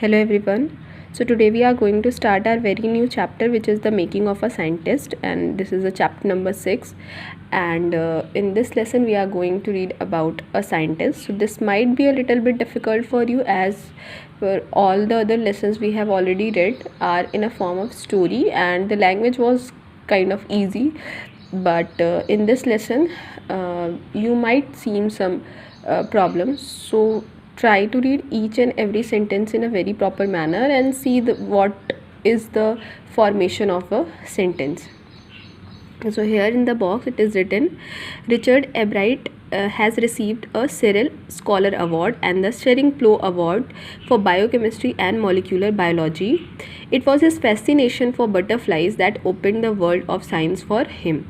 Hello everyone. So today we are going to start our very new chapter, which is the making of a scientist, and this is a chapter number 6. And in this lesson we are going to read about a scientist. So this might be a little bit difficult for you, as for all the other lessons we have already read are in a form of story and the language was kind of easy. But in this lesson you might see some problems. So try to read each and every sentence in a very proper manner and see what is the formation of a sentence. So here in the box it is written, Richard Ebright has received a Cyril Scholar Award and the Schering-Plough Award for Biochemistry and Molecular Biology. It was his fascination for butterflies that opened the world of science for him.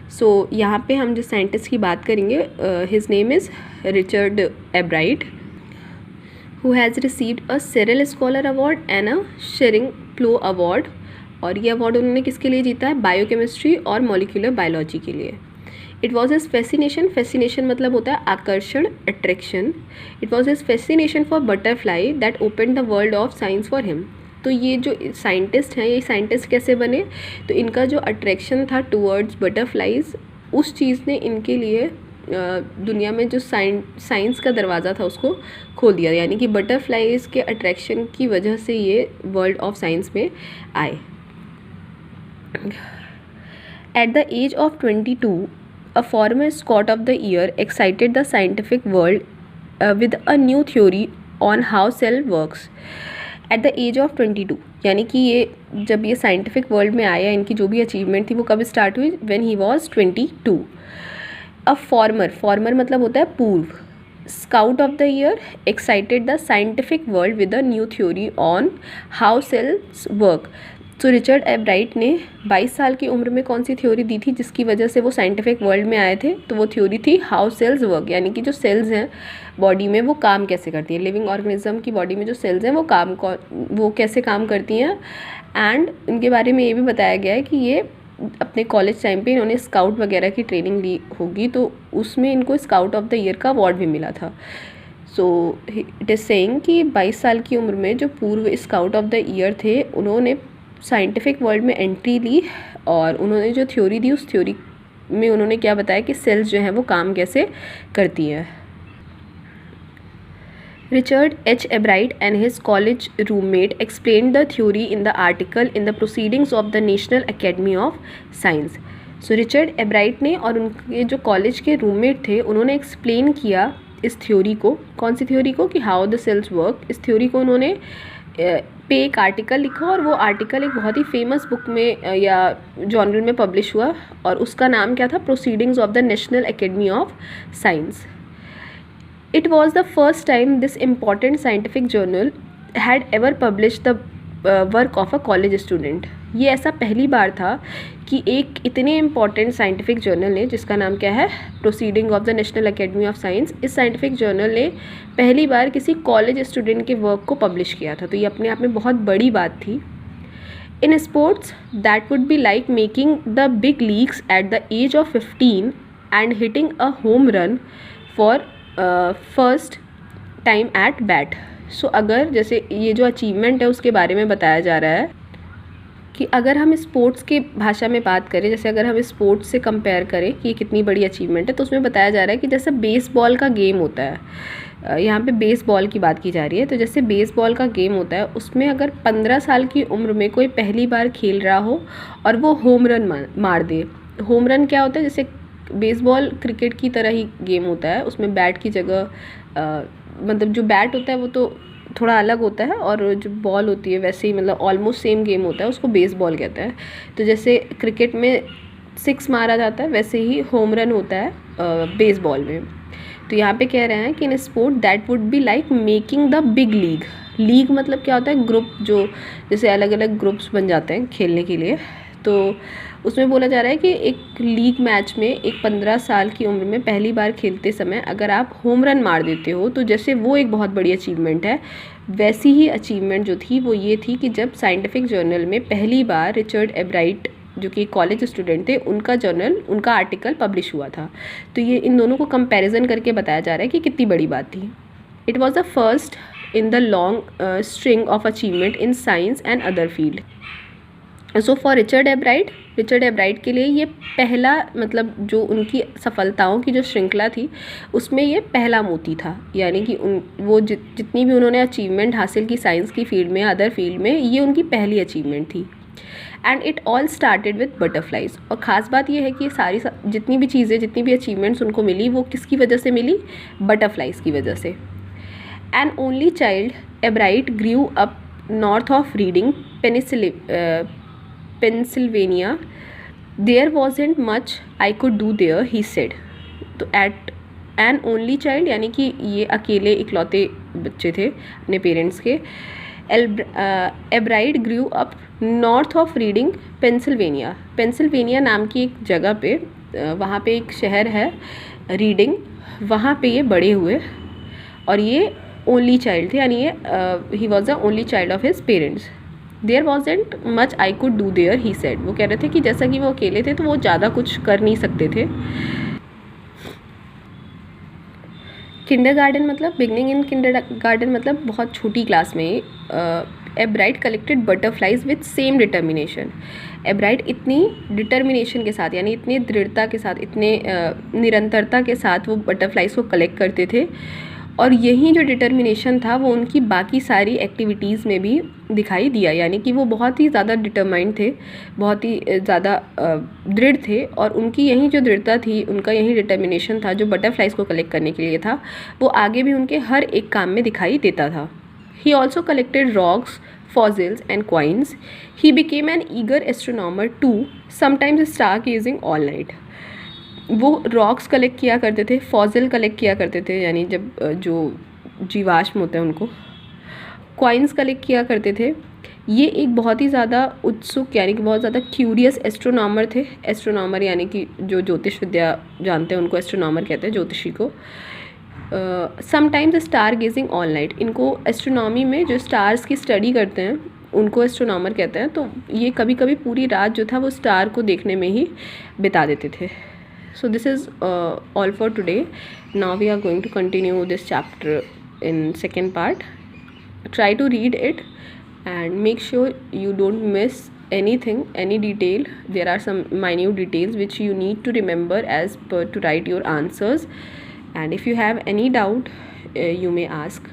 So यहाँ पे हम जिस scientist की बात करेंगे, his name is Richard Ebright, who has received a Cyril Scholar Award and a Schering-Plough Award. और ये award उन्होंने किसके लिए जीता है? बायोकेमिस्ट्री और मॉलिक्यूलर बायोलॉजी के लिए. It was his fascination. Fascination मतलब होता है आकर्षण, attraction. It was his fascination for butterfly that open the world of science for him. तो ये जो साइंटिस्ट हैं, ये साइंटिस्ट कैसे बने? तो इनका जो अट्रैक्शन था टूवर्ड्स बटरफ्लाइज, उस चीज़ ने इनके लिए दुनिया में जो साइंस का दरवाज़ा था उसको खोल दिया. यानी कि बटरफ्लाइज के अट्रैक्शन की वजह से ये वर्ल्ड ऑफ साइंस में आए. At the age of 22, a former Scot of the Year excited the scientific world with a new theory on how cell works. At the age of 22, यानी कि ये जब ये साइंटिफिक वर्ल्ड में आया, इनकी जो भी अचीवमेंट थी वो कब स्टार्ट हुई? When he was 22. A former मतलब होता है पूर्व. Scout of the Year excited the scientific world with a new theory on how cells work. तो रिचर्ड एब्राइट ने 22 साल की उम्र में कौन सी थ्योरी दी थी जिसकी वजह से वो साइंटिफिक वर्ल्ड में आए थे? तो वो थ्योरी थी हाउ सेल्स वर्क. यानी कि जो सेल्स हैं बॉडी में वो काम कैसे करती है. लिविंग ऑर्गेनिज्म की बॉडी में जो सेल्स हैं वो कैसे काम करती हैं. एंड इनके बारे में ये भी बताया गया है कि ये अपने कॉलेज टाइम पे इन्होंने स्काउट वगैरह की ट्रेनिंग ली होगी, तो उसमें इनको स्काउट ऑफ द ईयर का अवार्ड भी मिला था. सो इट इज़ सेइंग कि 22 साल की उम्र में जो पूर्व स्काउट ऑफ द ईयर थे, उन्होंने साइंटिफिक वर्ल्ड में एंट्री ली और उन्होंने जो थ्योरी दी, उस थ्योरी में उन्होंने क्या बताया कि सेल्स जो हैं वो काम कैसे करती हैं. Richard H. Ebright and his college roommate explained the theory in the article in the Proceedings of the National Academy of Science. So Richard Ebright ने और उनके जो कॉलेज के रूममेट थे, उन्होंने एक्सप्लेन किया इस थ्योरी को. कौन सी थ्योरी को? कि हाउ द सेल्स वर्क. इस थ्योरी को उन्होंने पे एक आर्टिकल लिखा और वो आर्टिकल एक बहुत ही फेमस बुक में या जर्नल में पब्लिश हुआ और उसका नाम क्या था? Proceedings of the national academy of science. It was the first time this important scientific journal had ever publish the work of a college student. ये ऐसा पहली बार था कि एक इतने इम्पॉर्टेंट साइंटिफिक जर्नल ने, जिसका नाम क्या है? Proceeding of the national academy of science, इस साइंटिफिक जर्नल ने पहली बार किसी कॉलेज स्टूडेंट के वर्क को पब्लिश किया था. तो ये अपने आप में बहुत बड़ी बात थी. In sports that would be like making the big leagues at the age of 15 and hitting a home run for first time at bat. So अगर जैसे ये जो अचीवमेंट है उसके बारे में बताया जा रहा है कि अगर हम स्पोर्ट्स की भाषा में बात करें, जैसे अगर हम स्पोर्ट्स से कंपेयर करें कि ये कितनी बड़ी अचीवमेंट है, तो उसमें बताया जा रहा है कि जैसे बेसबॉल का गेम होता है, यहाँ पे बेसबॉल की बात की जा रही है. तो जैसे बेसबॉल का गेम होता है, उसमें अगर 15 साल की उम्र में कोई पहली बार खेल रहा हो और वो होम रन मार दे. होम रन क्या होता है? जैसे बेसबॉल क्रिकेट की तरह ही गेम होता है, उसमें बैट की जगह मतलब जो बैट होता है वो तो थोड़ा अलग होता है और जो बॉल होती है वैसे ही, मतलब ऑलमोस्ट सेम गेम होता है, उसको बेसबॉल कहते हैं. तो जैसे क्रिकेट में 6 मारा जाता है, वैसे ही होम रन होता है बेसबॉल में. तो यहाँ पे कह रहे हैं कि in sport that would be like making the big league. League मतलब क्या होता है? ग्रुप, जो जैसे अलग अलग ग्रुप्स बन जाते हैं खेलने के लिए. तो उसमें बोला जा रहा है कि एक लीग मैच में एक 15 साल की उम्र में पहली बार खेलते समय अगर आप होम रन मार देते हो, तो जैसे वो एक बहुत बड़ी अचीवमेंट है, वैसी ही अचीवमेंट जो थी वो ये थी कि जब साइंटिफिक जर्नल में पहली बार रिचर्ड एब्राइट, जो कि कॉलेज स्टूडेंट थे, उनका जर्नल, उनका आर्टिकल पब्लिश हुआ था. तो ये इन दोनों को कंपैरिजन करके बताया जा रहा है कि कितनी बड़ी बात थी. It was the first in the long string of achievement in science and other field. So for Richard एब्राइट के लिए ये पहला, मतलब जो उनकी सफलताओं की जो श्रृंखला थी उसमें ये पहला मोती था, यानी कि वो जितनी भी उन्होंने अचीवमेंट हासिल की साइंस की फील्ड में, अदर फील्ड में, ये उनकी पहली अचीवमेंट थी. And it all started with butterflies. और ख़ास बात ये है कि सारी जितनी भी चीज़ें, जितनी भी अचीवमेंट्स उनको मिली, वो किसकी वजह से मिली? बटरफ्लाइज की वजह से. An only child, Ebright grew up north of Reading, Pennsylvania. There wasn't much I could do there, he said. तो एट एन ओनली चाइल्ड यानी कि ये अकेले इकलौते बच्चे थे अपने पेरेंट्स के. एब्राइट grew up north of Reading, Pennsylvania नाम की एक जगह पे, वहाँ पे एक शहर है रीडिंग, वहाँ पे ये बड़े हुए. और ये ओनली चाइल्ड थे, यानी ये he was the only child of his parents. There wasn't much I could do there, he said. वो कह रहे थे कि जैसा कि वो अकेले थे तो वो ज़्यादा कुछ कर नहीं सकते थे. किंडरगार्टन मतलब बिगनिंग इन किंडरगार्टन मतलब बहुत छोटी क्लास में. एब्राइट collected butterflies with same determination. एब्राइट इतनी डिटर्मिनेशन के साथ, यानी इतनी दृढ़ता के साथ, इतने निरंतरता के साथ वो बटरफ्लाइज को कलेक्ट करते थे. और यही जो डिटर्मिनेशन था वो उनकी बाकी सारी एक्टिविटीज़ में भी दिखाई दिया, यानी कि वो बहुत ही ज़्यादा डिटरमाइंड थे, बहुत ही ज़्यादा दृढ़ थे. और उनकी यही जो दृढ़ता थी, उनका यही डिटर्मिनेशन था जो बटरफ्लाइज को कलेक्ट करने के लिए था, वो आगे भी उनके हर एक काम में दिखाई देता था. He also collected rocks, fossils and coins. He became an eager astronomer too, sometimes stargazing all night. वो रॉक्स कलेक्ट किया करते थे, फॉसिल कलेक्ट किया करते थे, यानी जब जो जीवाश्म होते हैं उनको. कॉइन्स कलेक्ट किया करते थे. ये एक बहुत ही ज़्यादा उत्सुक, यानी कि बहुत ज़्यादा क्यूरियस एस्ट्रोनॉमर थे. एस्ट्रोनॉमर यानी कि जो ज्योतिष विद्या जानते हैं उनको एस्ट्रोनॉमर कहते हैं, ज्योतिषी को. Sometimes star gazing all night. इनको एस्ट्रोनॉमी में जो स्टार्स की स्टडी करते हैं उनको एस्ट्रोनॉमर कहते हैं. तो ये कभी कभी पूरी रात जो था वो स्टार को देखने में ही बिता देते थे. So this is all for today. Now we are going to continue this chapter in second part. Try to read it and make sure you don't miss anything, any detail. There are some minute details which you need to remember as per to write your answers. And if you have any doubt, you may ask.